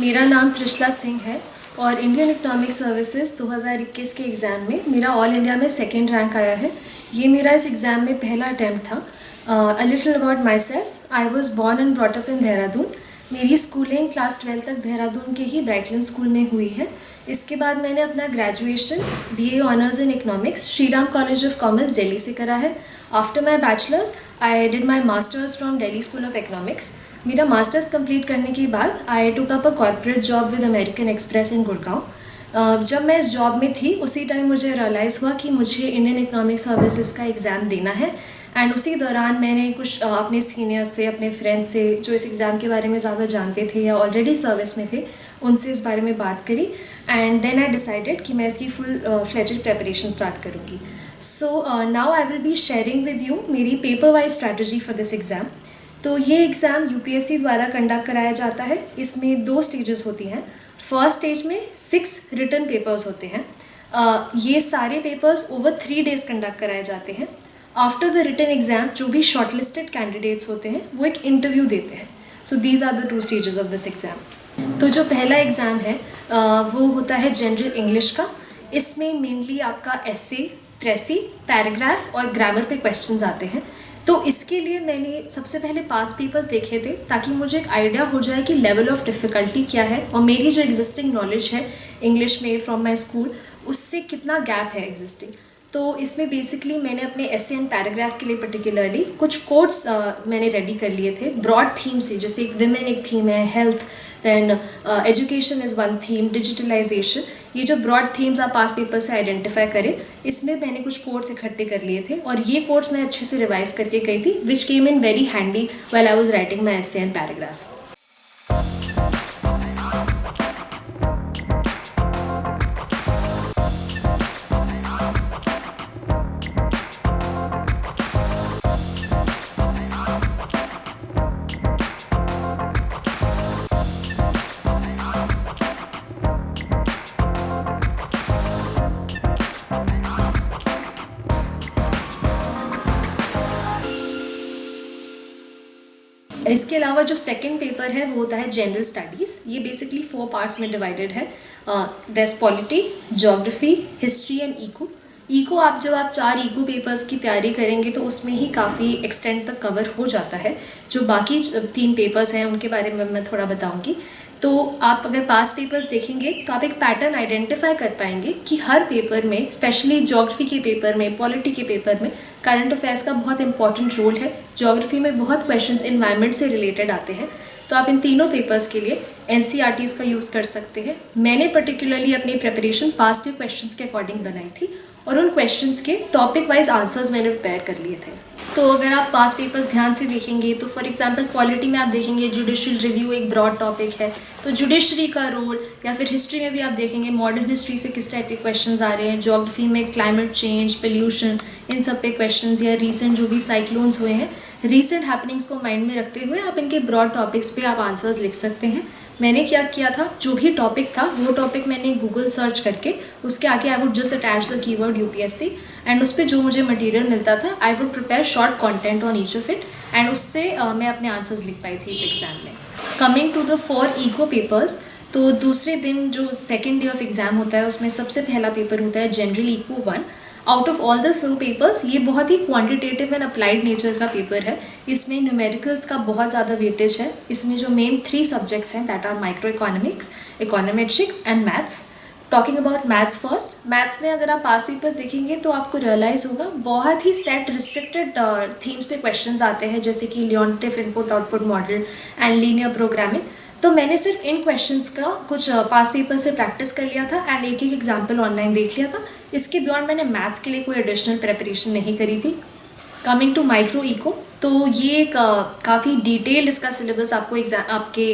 मेरा नाम त्रिशला सिंह है और इंडियन इकोनॉमिक सर्विसेज 2021 के एग्ज़ाम में मेरा ऑल इंडिया में सेकंड रैंक आया है। ये मेरा इस एग्ज़ाम में पहला अटैम्प्ट था। A little about my self, I was born and brought up in Dehradun. मेरी स्कूलिंग क्लास 12 तक देहरादून के ही ब्राइटलैंड स्कूल में हुई है। इसके बाद मैंने अपना graduation BA honours in economics Shriram college of commerce Delhi से करा है। After my bachelors I did my masters from Delhi school of economics. मेरा मास्टर्स कंप्लीट करने के बाद I took up a corporate job with American Express in Gurgaon. जब मैं इस जॉब में थी उसी टाइम मुझे रियलाइज़ हुआ कि मुझे इंडियन इकोनॉमिक सर्विसेज का एग्ज़ाम देना है। एंड उसी दौरान मैंने कुछ अपने सीनियर्स से, अपने फ्रेंड्स से जो इस एग्ज़ाम के बारे में ज़्यादा जानते थे या ऑलरेडी सर्विस में थे, उनसे इस बारे में बात करी। एंड देन आई डिसाइडेड कि मैं इसकी फुल फ्लेजेड प्रेपरेशन स्टार्ट करूँगी। So now I will be sharing with you मेरी paper wise strategy for this exam. तो ये एग्ज़ाम UPSC द्वारा कंडक्ट कराया जाता है। इसमें 2 स्टेजेस होती हैं। फर्स्ट स्टेज में 6 रिटन पेपर्स होते हैं। ये सारे पेपर्स ओवर 3 डेज कंडक्ट कराए जाते हैं। आफ्टर द रिटन एग्ज़ाम जो भी शॉर्टलिस्टेड कैंडिडेट्स होते हैं वो एक इंटरव्यू देते हैं। So these are the 2 stages of this exam. तो जो पहला एग्ज़ाम है वो होता है जनरल इंग्लिश का। इसमें मेनली आपका एसे, प्रेसी, पैराग्राफ और ग्रामर पे क्वेश्चंस आते हैं। तो इसके लिए मैंने सबसे पहले पास पेपर्स देखे थे ताकि मुझे एक आइडिया हो जाए कि लेवल ऑफ डिफ़िकल्टी क्या है और मेरी जो एग्जिस्टिंग नॉलेज है इंग्लिश में फ्रॉम माई स्कूल उससे कितना गैप है एग्जिस्टिंग। तो इसमें बेसिकली मैंने अपने एसे एंड पैराग्राफ के लिए पर्टिकुलरली कुछ कोट्स मैंने रेडी कर लिए थे ब्रॉड थीम से। जैसे एक विमेन एक थीम है, health, then education is one theme, digitalization. ये जो ब्रॉड थीम्स आप पास पेपर से आइडेंटिफाई करें, इसमें मैंने कुछ कोट्स इकट्ठे कर लिए थे और ये कोट्स मैं अच्छे से रिवाइज करके गई थी, which came in very handy while I was writing my essay and paragraph. इसके अलावा जो सेकंड पेपर है वो होता है जनरल स्टडीज़। ये बेसिकली 4 पार्ट्स में डिवाइडेड है। There polity, geography, history and eco. आप 4 इको पेपर्स की तैयारी करेंगे तो उसमें ही काफ़ी एक्सटेंड तक कवर हो जाता है। जो बाकी 3 पेपर्स हैं उनके बारे में मैं थोड़ा बताऊँगी। तो आप अगर पास पेपर्स देखेंगे तो आप एक पैटर्न आइडेंटिफाई कर पाएंगे कि हर पेपर में, स्पेशली ज्योग्राफी के पेपर में, पॉलिटी के पेपर में करंट अफेयर्स का बहुत इंपॉर्टेंट रोल है। ज्योग्राफी में बहुत क्वेश्चंस इन्वायरमेंट से रिलेटेड आते हैं। तो आप इन तीनों पेपर्स के लिए NCERTs का यूज़ कर सकते हैं। मैंने पर्टिकुलरली अपनी प्रिपरेशन पास्ट ईयर क्वेश्चंस के अकॉर्डिंग बनाई थी और उन क्वेश्चंस के टॉपिक वाइज आंसर्स मैंने प्रिपेयर कर लिए थे। तो अगर आप पास पेपर्स ध्यान से देखेंगे तो फॉर एग्जांपल पॉलिटी में आप देखेंगे जुडिशियल रिव्यू एक ब्रॉड टॉपिक है, तो जुडिशरी का रोल, या फिर हिस्ट्री में भी आप देखेंगे मॉडर्न हिस्ट्री से किस टाइप के क्वेश्चंस आ रहे हैं, ज्योग्राफी में क्लाइमेट चेंज, पोल्यूशन, इन सब पे क्वेश्चंस, या रीसेंट जो भी साइक्लोन्स हुए हैं, रीसेंट हैपनिंग्स को माइंड में रखते हुए आप इनके ब्रॉड टॉपिक्स पे आप आंसर्स लिख सकते हैं। मैंने क्या किया था, जो भी टॉपिक था वो टॉपिक मैंने गूगल सर्च करके उसके आगे I would just attach the keyword UPSC and उस पर जो मुझे मटेरियल मिलता था I would prepare short content on each of it and उससे मैं अपने आंसर्स लिख पाई थी इस एग्ज़ाम में। Coming to the 4 eco papers, तो दूसरे दिन जो सेकेंड डे ऑफ एग्ज़ाम होता है उसमें सबसे पहला पेपर होता है general eco 1। Out of all the 4 papers ये बहुत ही क्वांटिटेटिव एंड अप्लाइड नेचर का पेपर है। इसमें न्यूमेरिकल्स का बहुत ज़्यादा वेटेज है। इसमें जो मेन 3 सब्जेक्ट्स हैं that are micro economics, econometrics and maths. Talking about maths first, maths में अगर आप पास पेपर्स देखेंगे तो आपको रियलाइज़ होगा बहुत ही सेट रिस्ट्रिक्टेड थीम्स पे क्वेश्चंस आते हैं, जैसे कि Leontief input output model and linear programming. तो मैंने सिर्फ इन क्वेश्चंस का कुछ पास पेपर से प्रैक्टिस कर लिया था एंड एक एग्जाम्पल ऑनलाइन देख लिया था। इसके बियॉन्ड मैंने मैथ्स के लिए कोई एडिशनल प्रेपरेशन नहीं करी थी। कमिंग टू माइक्रो इको, तो ये काफ़ी डिटेल्ड इसका सिलेबस आपको आपके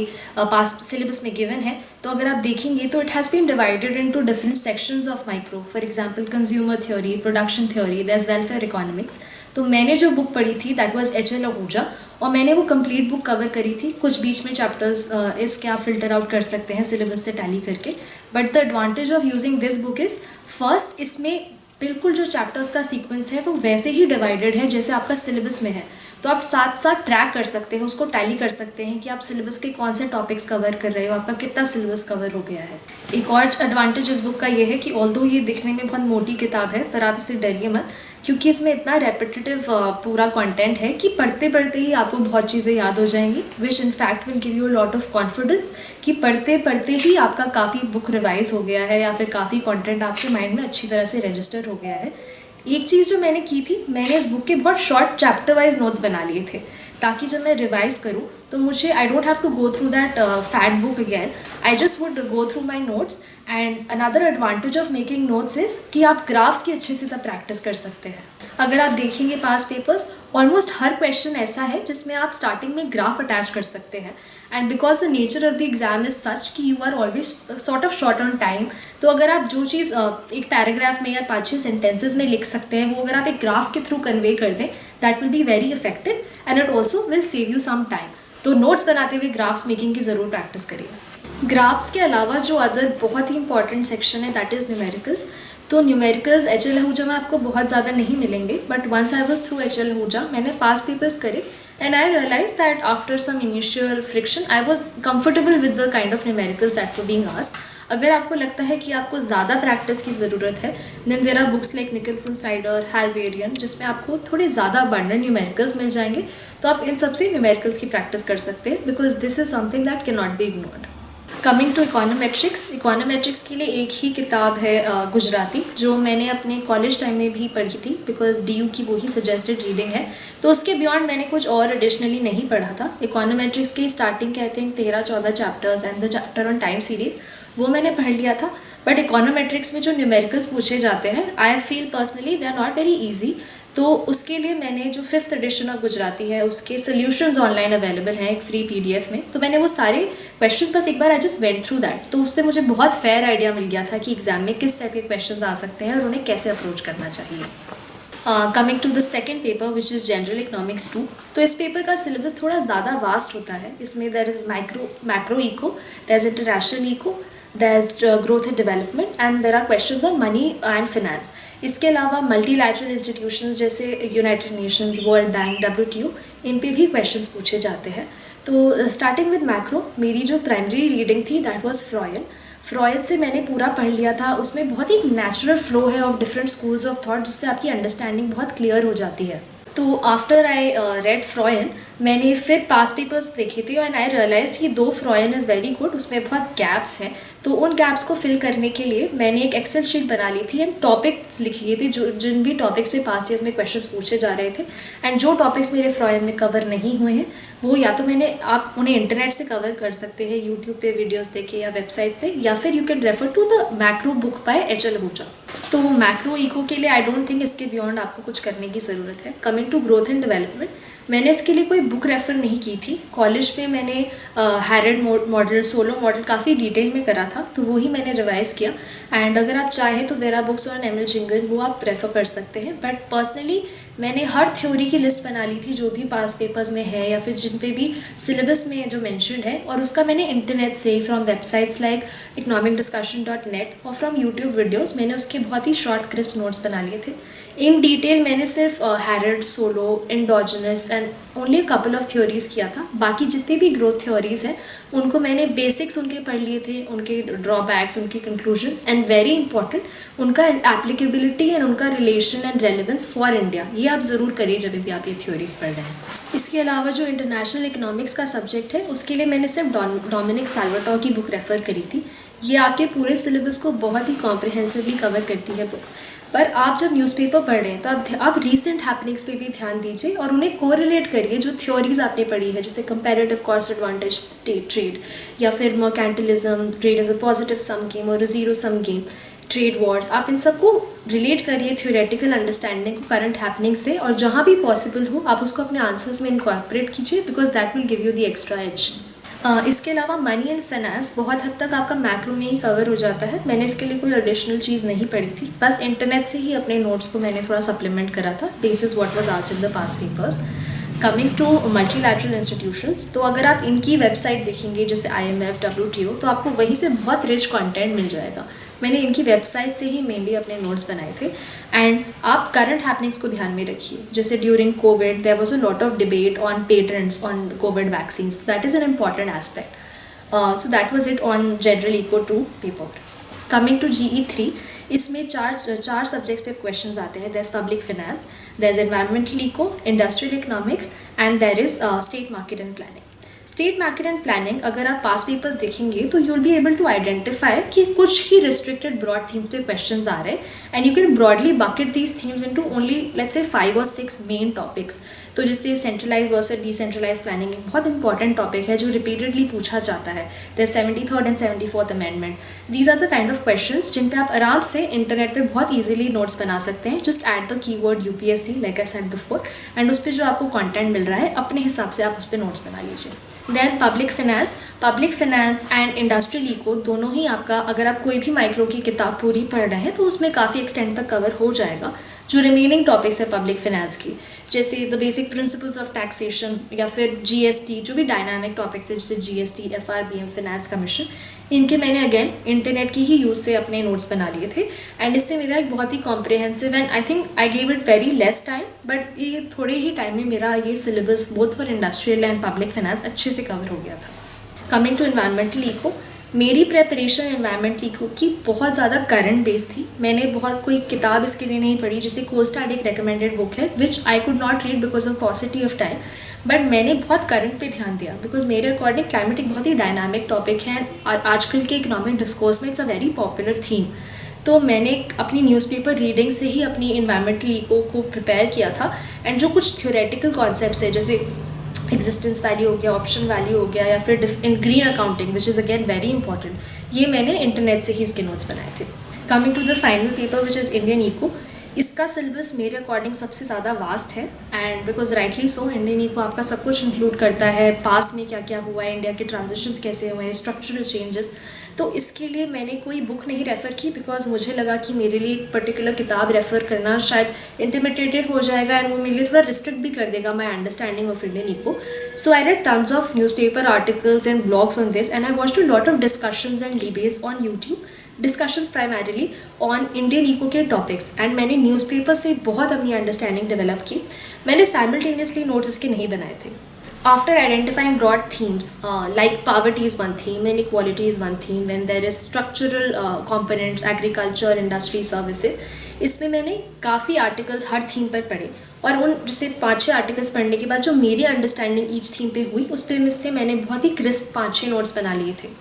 पास सिलेबस में गिवन है। तो अगर आप देखेंगे तो it has been divided into different sections of micro. For example consumer theory, production theory, there is welfare economics. तो मैंने जो बुक पढ़ी थी दैट वाज HL आहूजा और मैंने वो कंप्लीट बुक कवर करी थी। कुछ बीच में चैप्टर्स इसके आप फिल्टर आउट कर सकते हैं सिलेबस से टैली करके। But the advantage of using this book is first, इसमें बिल्कुल जो चैप्टर्स का सीक्वेंस है वो वैसे ही डिवाइडेड है जैसे आपका सिलेबस में है। तो आप साथ साथ ट्रैक कर सकते हैं, उसको टैली कर सकते हैं कि आप सिलेबस के कौन से टॉपिक्स कवर कर रहे हो, आपका कितना सिलेबस कवर हो गया है। एक और एडवांटेज इस बुक का ये है कि ऑल्दो ये दिखने में बहुत मोटी किताब है, पर आप इसे डरिए मत, क्योंकि इसमें इतना रेपिटेटिव पूरा कंटेंट है कि पढ़ते पढ़ते ही आपको बहुत चीज़ें याद हो जाएंगी, which in fact will give you lot of confidence कि पढ़ते पढ़ते ही आपका काफ़ी बुक रिवाइज हो गया है या फिर काफ़ी कंटेंट आपके माइंड में अच्छी तरह से रजिस्टर हो गया है। एक चीज़ जो मैंने की थी, मैंने इस बुक के बहुत शॉर्ट चैप्टर वाइज नोट्स बना लिए थे, ताकि जब मैं रिवाइज करूँ तो मुझे I don't have to go through that fat book again, I just would go through my notes. And another advantage of making notes is कि आप ग्राफ्स की अच्छे से तब प्रैक्टिस कर सकते हैं। अगर आप देखेंगे पास पेपर्स, ऑलमोस्ट हर क्वेश्चन ऐसा है जिसमें आप स्टार्टिंग में ग्राफ अटैच कर सकते हैं। And because the nature of the exam is such कि you are always sort of short on time, तो अगर आप जो चीज़ एक पैराग्राफ में या 5-6 सेंटेंसेज में लिख सकते हैं, वो अगर आप एक ग्राफ के थ्रू कन्वे कर दें, that will be very effective and it also will save you some time. तो नोट्स बनाते हुए ग्राफ्स मेकिंग की ज़रूर प्रैक्टिस करिए। ग्राफ्स के अलावा जो अदर बहुत ही इंपॉर्टेंट सेक्शन है दैट इज़ न्यूमेरिकल्स। तो न्यूमेरिकल्स HL आहूजा में आपको बहुत ज़्यादा नहीं मिलेंगे, but once I was through HL Ahuja मैंने पास पेपर्स करे and I realize that after some initial friction I was comfortable with the kind of numericals that were being asked. अगर आपको लगता है कि आपको ज़्यादा प्रैक्टिस की ज़रूरत है, then there are books like Nicholson Snyder, Hal Varian, जिसमें आपको थोड़े ज़्यादा अबंडेंट न्यूमेरिकल्स मिल जाएंगे। तो आप इन सबसे न्यूमेरिकल्स की प्रैक्टिस कर सकते हैं, because this is something that can not be ignored. Coming to econometrics, econometrics के लिए एक ही किताब है गुजराती, जो मैंने अपने कॉलेज टाइम में भी पढ़ी थी, बिकॉज DU की वही सजेस्टेड रीडिंग है। तो उसके बियॉन्ड मैंने कुछ और एडिशनली नहीं पढ़ा था। इकोनोमेट्रिक्स के स्टार्टिंग के I think 13-14 chapters and the chapter on time series, वो मैंने पढ़ लिया था। बट इकोनोमेट्रिक्स में जो न्यूमेरिकल्स पूछे जाते हैं, I feel personally they are not very easy. तो उसके लिए मैंने जो 5th एडिशन ऑफ गुजराती है, उसके सोल्यूशंस ऑनलाइन अवेलेबल हैं एक फ्री PDF में। तो मैंने वो सारे क्वेश्चंस बस एक बार I just went through that, तो उससे मुझे बहुत फेयर आइडिया मिल गया था कि एग्जाम में किस टाइप के क्वेश्चंस आ सकते हैं और उन्हें कैसे अप्रोच करना चाहिए। Coming to the second paper which is general economics 2, तो इस पेपर का सिलेबस थोड़ा ज़्यादा वास्ट होता है। इसमें there is macro eco, there is international eco, there is growth and development and there are questions on money and finance. इसके अलावा मल्टीलैटरल इंस्टीट्यूशंस जैसे United Nations, World Bank, WTO, इन पे भी क्वेश्चंस पूछे जाते हैं। तो स्टार्टिंग विद मैक्रो, मेरी जो प्राइमरी रीडिंग थी दैट वाज फ्रॉयन से मैंने पूरा पढ़ लिया था। उसमें बहुत ही नेचुरल फ्लो है of different schools of thought, जिससे आपकी अंडरस्टैंडिंग बहुत क्लियर हो जाती है। तो आफ्टर आई रेड फ्रॉयन, मैंने फिर पास पेपर्स देखे थे एंड आई रियलाइज कि दो फ्रॉयन इज़ वेरी गुड, उसमें बहुत गैप्स हैं। तो उन गैप्स को फिल करने के लिए मैंने एक एक्सेल शीट बना ली थी एंड टॉपिक्स लिख लिए थे, जो जिन भी टॉपिक्स पे पास्ट ईयर्स में क्वेश्चंस पूछे जा रहे थे। एंड जो टॉपिक्स मेरे फ्रॉयन में कवर नहीं हुए हैं, वो या तो आप उन्हें इंटरनेट से कवर कर सकते हैं, यूट्यूब पे वीडियोस देखे या वेबसाइट से, या फिर you can refer to the macro book by HL Ahuja. तो मैक्रो इको के लिए आई डोंट थिंक इसके बियॉन्ड आपको कुछ करने की ज़रूरत है। Coming to growth and development, मैंने इसके लिए कोई बुक रेफ़र नहीं की थी। कॉलेज में मैंने हैरेड मॉडल, सोलो मॉडल काफ़ी डिटेल में करा था, तो वही मैंने रिवाइज़ किया। एंड अगर आप चाहें तो there are books on M L Jhingan, वो आप प्रेफर कर सकते हैं। बट पर्सनली मैंने हर थ्योरी की लिस्ट बना ली थी जो भी पास पेपर्स में है या फिर जिन पे भी सिलेबस में जो मेंशन्ड है, और उसका मैंने इंटरनेट से, फ्रॉम वेबसाइट्स लाइक economicdiscussion.net और फ्रॉम यूट्यूब वीडियोस, मैंने उसके बहुत ही शॉर्ट क्रिस्प नोट्स बना लिए थे। इन डिटेल मैंने सिर्फ Harrod, Solow, endogenous and only a couple of theories किया था। बाकी जितनी भी ग्रोथ थ्योरीज़ हैं उनको मैंने बेसिक्स उनके पढ़ लिए थे, उनके ड्रॉबैक्स, उनके कंक्लूजन्स एंड वेरी इंपॉर्टेंट उनका एप्लीकेबिलिटी एंड उनका relation and relevance for India, ये आप ज़रूर करिए जब भी आप ये थ्योरीज़ पढ़ रहे हैं। इसके अलावा जो इंटरनेशनल इकोनॉमिक्स का सब्जेक्ट है, उसके लिए मैंने सिर्फ डोमिनिक साल्वाटोर की बुक रेफ़र करी थी। ये आपके पूरे सिलेबस को बहुत ही कॉम्प्रिहेंसिवली कवर करती है बुक। पर आप जब न्यूज़पेपर पढ़ रहे हैं तो आप रीसेंट हैपनिंग्स पे भी ध्यान दीजिए और उन्हें कोरिलेट करिए जो थ्योरीज आपने पढ़ी है, जैसे कंपैरेटिव कॉस्ट एडवांटेज ट्रेड, या फिर mercantilism, trade as a positive sum game और zero sum game, trade wars. आप इन सबको रिलेट करिए थ्योरेटिकल अंडरस्टैंडिंग को करंट हैपनिंग से, और जहाँ भी पॉसिबल हो आप उसको अपने आंसर्स में इनकॉर्पोरेट कीजिए, because that will give you the extra edge. इसके अलावा मनी एंड फाइनेंस बहुत हद तक आपका मैक्रो में ही कवर हो जाता है। मैंने इसके लिए कोई एडिशनल चीज़ नहीं पढ़ी थी, बस इंटरनेट से ही अपने नोट्स को मैंने थोड़ा सप्लीमेंट करा था basis what was asked in the past papers. Coming to multilateral institutions, तो अगर आप इनकी वेबसाइट देखेंगे जैसे IMF, WTO, तो आपको वहीं से बहुत रिच कंटेंट मिल जाएगा। मैंने इनकी वेबसाइट से ही मेनली अपने नोट्स बनाए थे। एंड आप करंट हैपनिंग्स को ध्यान में रखिए, जैसे during covid there was a lot of debate on patents on covid vaccine, that is an important aspect. So that was it on General Eco 2 paper. Coming to GE3, इसमें चार subjects पे questions आते हैं. There is public finance, there is environmental eco, industrial economics and there is state market and planning. State market and planning अगर आप past papers देखेंगे तो you will be able to identify कि कुछ ही रिस्ट्रिक्टेड ब्रॉड थीम्स पे questions आ रहे हैं, and you can broadly bucket these themes into only let's say 5 or 6 main topics. तो जैसे सेंट्रलाइज वर्सेस डिसेंट्रलाइज प्लानिंग एक बहुत इंपॉर्टेंट टॉपिक है जो रिपीटेडली पूछा जाता है. There 73rd and 74th amendment. These are the kind of questions जिन पे आप आराम से इंटरनेट पे बहुत ईजिली नोट्स बना सकते हैं. Just add the keyword UPSC like I said before, and उस पर जो आपको कंटेंट मिल रहा है अपने हिसाब से आप उस पर नोट्स बना लीजिए. Then public finance and industrial eco दोनों ही आपका, अगर आप कोई भी माइक्रो की किताब पूरी पढ़ रहे हैं तो उसमें काफ़ी एक्सटेंड तक कवर हो जाएगा. जो रिमेनिंग टॉपिक्स है पब्लिक फिनेंस की, जैसे the basic principles of taxation या फिर जीएसटी, जो भी डायनामिक टॉपिक्स है जैसे जीएसटी, एफआरबीएम, फिनेंस कमीशन, इनके मैंने अगेन इंटरनेट की ही यूज़ से अपने नोट्स बना लिए थे. एंड इससे मेरा एक बहुत ही comprehensive and I think I gave it very less time, but ये थोड़े ही टाइम में मेरा ये syllabus both for industrial and public finance अच्छे से कवर हो गया था. कमिंग टू एनवायरमेंटल इको, मेरी प्रेपरेशन एनवायरमेंटल इको की बहुत ज़्यादा करंट बेस थी. मैंने बहुत कोई किताब इसके लिए नहीं पढ़ी, जैसे कोस्टाड एक रिकमेंडेड बुक है which I could not read because of paucity of time, but मैंने बहुत करंट पे ध्यान दिया बिकॉज मेरे अकॉर्डिंग क्लाइमेट एक बहुत ही डायनामिक टॉपिक है और आजकल के इकोनॉमिक डिस्कोर्स में it's a very popular theme. तो मैंने अपनी न्यूज़पेपर रीडिंग से ही अपनी एनवायरमेंटल इको को प्रिपेयर किया था. एंड जो कुछ थ्योरेटिकल कॉन्सेप्ट्स है जैसे एग्जिस्टेंस वैल्यू हो गया, ऑप्शन वैल्यू हो गया, या फिर in green accounting which is again very important, ये मैंने इंटरनेट से ही इसके नोट्स बनाए थे. Coming to the final paper which is Indian eco, इसका सिलेबस मेरे अकॉर्डिंग सबसे ज़्यादा वास्ट है, and because rightly so Indian eco आपका सब कुछ इंक्लूड करता है. पास में क्या क्या हुआ है, इंडिया के ट्रांजिशंस कैसे हुए हैं, स्ट्रक्चरल चेंजेस. तो इसके लिए मैंने कोई बुक नहीं रेफ़र की बिकॉज मुझे लगा कि मेरे लिए एक पर्टिकुलर किताब रेफ़र करना शायद इंटिमिडेटेड हो जाएगा एंड वो मेरे लिए थोड़ा रिस्ट्रिक्ट भी कर देगा my understanding of Indian eco. So I read tons of newspaper articles and blogs on this, and I watched a lot of discussions and debates on YouTube, discussions primarily on Indian eco के topics. And मैंने newspaper से बहुत अपनी understanding develop की. मैंने simultaneously notes इसके नहीं बनाए थे. After identifying broad themes like poverty is one theme, inequality is one theme, then there is structural components, agriculture, industry, services. इसमें मैंने काफ़ी आर्टिकल्स हर थीम पर पढ़े, और उन जैसे 5-6 आर्टिकल्स पढ़ने के बाद जो मेरी अंडरस्टैंडिंग ईच थीम पे हुई उस पर से मैंने बहुत ही क्रिस्प 5-6 नोट्स बना लिए थे.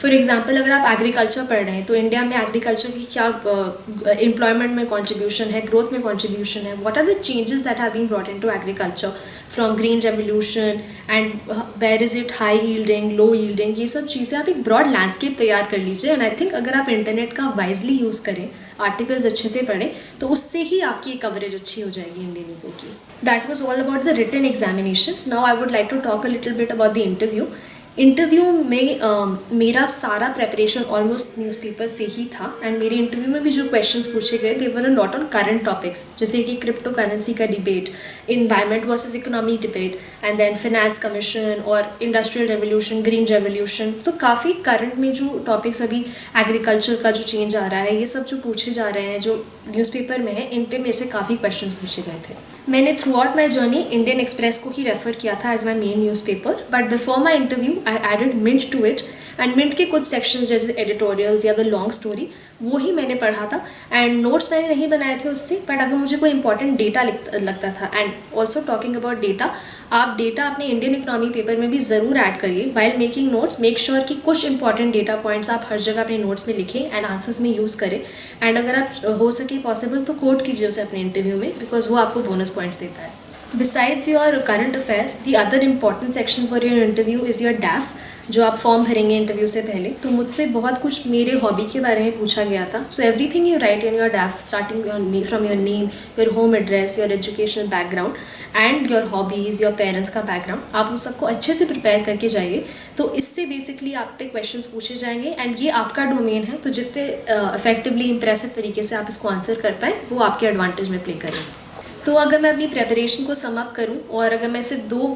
फॉर एग्जाम्पल अगर आप एग्रीकल्चर पढ़ रहे हैं तो इंडिया में एग्रीकल्चर की क्या एम्प्लॉयमेंट में कॉन्ट्रीब्यूशन है, ग्रोथ में कॉन्ट्रीब्यूशन है, what are the changes that have been brought into agriculture from green revolution and where is it high yielding, low yielding, ये सब चीज़ें आप एक ब्रॉड लैंडस्केप तैयार कर लीजिए. एंड आई थिंक अगर आप इंटरनेट का वाइजली यूज़ करें, आर्टिकल्स अच्छे से पढ़ें, तो उससे ही आपकी कवरेज अच्छी हो जाएगी इंडियन इको की. That was all about the written examination. Now I would like to talk a little bit about the interview. Interview में मेरा सारा प्रेपरेशन ऑलमोस्ट न्यूज़पेपर से ही था, एंड मेरे इंटरव्यू में भी जो क्वेश्चंस पूछे गए they were a lot on current topics, जैसे कि क्रिप्टो करेंसी का debate, environment versus economy debate, and then finance commission और इंडस्ट्रियल रेवोल्यूशन, ग्रीन रेवोल्यूशन. तो काफ़ी करंट में जो टॉपिक्स अभी एग्रीकल्चर का जो चेंज आ रहा है, ये सब जो पूछे जा रहे हैं जो न्यूज़पेपर में है, इन पे मेरे से काफ़ी क्वेश्चंस पूछे गए थे. मैंने throughout my journey Indian Express को ही रेफ़र किया था as my main newspaper, but before my interview I added mint to it, and mint के कुछ सेक्शंस जैसे एडिटोरियल्स या द लॉन्ग स्टोरी वो ही मैंने पढ़ा था, एंड नोट्स मैंने नहीं बनाए थे उससे. बट अगर मुझे कोई इंपॉर्टेंट डेटा लगता था, and also talking about data, आप डेटा अपने इंडियन इकोनॉमी पेपर में भी ज़रूर ऐड करिए. While making notes make sure कि कुछ इंपॉर्टेंट डेटा पॉइंट्स आप हर जगह अपने नोट्स में लिखें एंड आंसर्स में यूज़ करें. एंड अगर आप हो सके पॉसिबल तो कोट कीजिए उसे अपने इंटरव्यू में, बिकॉज वो आपको बोनस पॉइंट्स देता है. Besides your current affairs, the other important section for your interview is your DAF, जो आप फॉर्म भरेंगे इंटरव्यू से पहले. तो मुझसे बहुत कुछ मेरे हॉबी के बारे में पूछा गया था. So everything you right in your DAF starting from your name, your home address, your educational background and your hobbies, your parents का बैकग्राउंड, आप उस सबको अच्छे से प्रिपेयर करके जाइए. तो इससे बेसिकली आप पे क्वेश्चंस पूछे जाएंगे, एंड ये आपका डोमेन है, तो जितने इफेक्टिवली इंप्रेसिव तरीके से आप इसको आंसर कर पाएँ वो आपके एडवांटेज में प्ले करेंगे. तो अगर मैं अपनी प्रेपरेशन को सम अप करूं और अगर मैं सिर्फ 2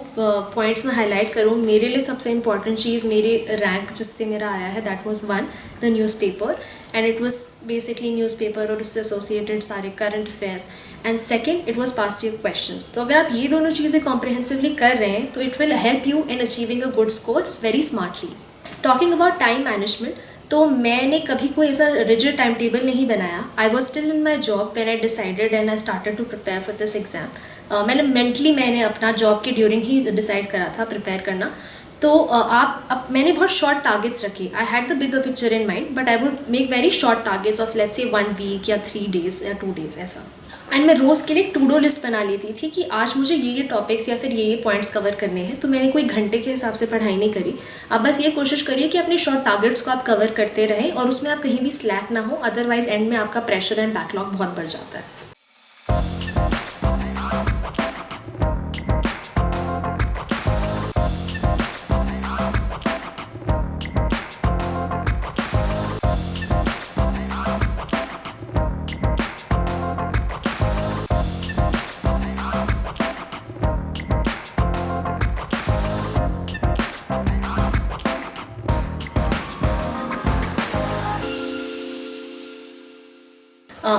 पॉइंट्स में हाईलाइट करूं, मेरे लिए सबसे इंपॉर्टेंट चीज़ मेरे रैंक जिससे मेरा आया है that was 1 the newspaper, and it was basically newspaper और उससे एसोसिएटेड सारे current affairs, and second it was past year questions. तो अगर आप ये दोनों चीज़ें कॉम्प्रिहेंसिवली कर रहे हैं तो it will help you in achieving a good scores very smartly. Talking about time management, तो मैंने कभी कोई ऐसा रिजिड टाइम टेबल नहीं बनाया। I was still in my job when I decided and I started to prepare for this exam. मैंने अपना job के ड्यूरिंग ही डिसाइड करा था प्रिपेयर करना। तो मैंने बहुत शॉर्ट टारगेट्स रखे। I had the bigger picture in mind but I would make very short targets of let's say 1 week या 3 डेज या 2 डेज ऐसा। एंड मैं रोज़ के लिए टू डू लिस्ट बना लेती थी कि आज मुझे ये टॉपिक्स या फिर ये पॉइंट्स कवर करने हैं। तो मैंने कोई घंटे के हिसाब से पढ़ाई नहीं करी। आप बस ये कोशिश करिए कि अपने शॉर्ट टारगेट्स को आप कवर करते रहें और उसमें आप कहीं भी स्लैक ना हो, अदरवाइज एंड में आपका प्रेशर एंड बैकलॉग बहुत बढ़ जाता है।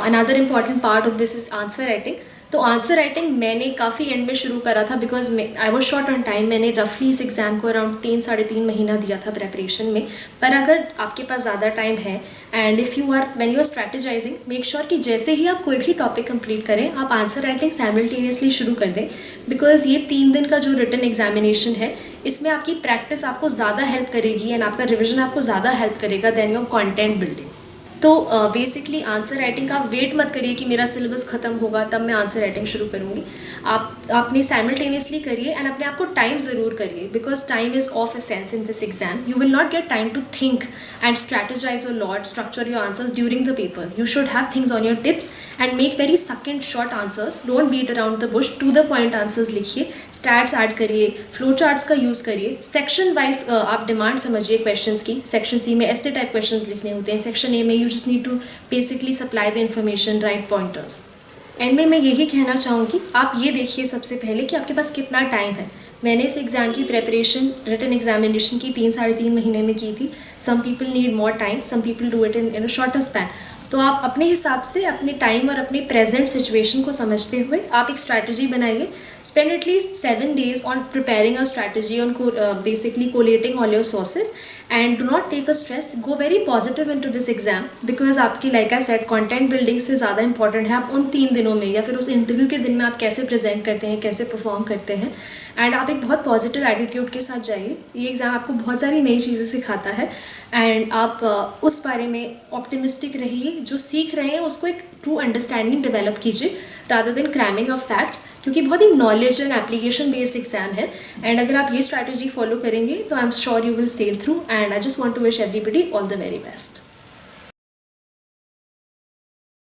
Another important part of this is answer writing. तो आंसर राइटिंग मैंने काफ़ी एंड में शुरू करा था because I was short on time. मैंने रफली इस एग्ज़ाम को अराउंड 3-3.5 महीना दिया था प्रेपरेशन में। पर अगर आपके पास ज़्यादा टाइम है and if you are when you are strategising, make sure कि जैसे ही आप कोई भी टॉपिक कंप्लीट करें आप आंसर राइटिंग साइमल्टेनियसली शुरू कर दें। बिकॉज ये 3 दिन का जो रिटन एग्जामिनेशन है इसमें आपकी प्रैक्टिस आपको ज़्यादा हेल्प करेगी एंड आपका रिविजन आपको ज़्यादा हेल्प करेगा देन योर कॉन्टेंट बिल्डिंग। तो बेसिकली आंसर राइटिंग का आप वेट मत करिए कि मेरा सिलेबस ख़त्म होगा तब मैं आंसर राइटिंग शुरू करूँगी। आपने साइमल्टेनियसली करिए एंड अपने आप को टाइम ज़रूर करिए because time is of essence in this exam. You will not get time to think and strategise your lot, structure your answers during the paper. You should have things on your tips and make very second short answers. Don't beat around the bush, to the point answers लिखिए, stats add करिए, flow charts का use करिए। Section wise आप demand समझिए questions की। Section C में ऐसे type questions लिखने होते हैं, सेक्शन ए में you just need to basically supply the information, right pointers. End में मैं यही कहना चाहूँगी, आप ये देखिए सबसे पहले कि आपके पास कितना टाइम है। मैंने इस एग्ज़ाम की प्रेपरेशन रिटन एग्जामिनेशन की 3-3.5 महीने में की थी। Some people need more time, some people do it in shorter span. तो आप अपने हिसाब से अपने टाइम और अपने प्रेजेंट सिचुएशन को समझते हुए आप एक स्ट्रैटेजी बनाइए। Spend at least 7 days on preparing a strategy on basically collating all your sources and do not take a stress. Go very positive into this exam because आपकी like I said content building से ज़्यादा important है। आप उन 3 दिनों में या फिर उस इंटरव्यू के दिन में आप कैसे प्रेजेंट करते हैं, कैसे परफॉर्म करते हैं, एंड आप एक बहुत पॉजिटिव एटीट्यूड के साथ जाइए। ये एग्ज़ाम आपको बहुत सारी नई चीज़ें सिखाता है एंड आप उस बारे में ऑप्टिमिस्टिक रहिए। जो सीख रहे हैं उसको एक ट्रू अंडरस्टैंडिंग डेवलप कीजिए rather than cramming of facts, क्योंकि बहुत ही knowledge and application based exam है। एंड अगर आप ये स्ट्रैटेजी फॉलो करेंगे तो I am sure you will sail through and I just want to wish everybody all the very best.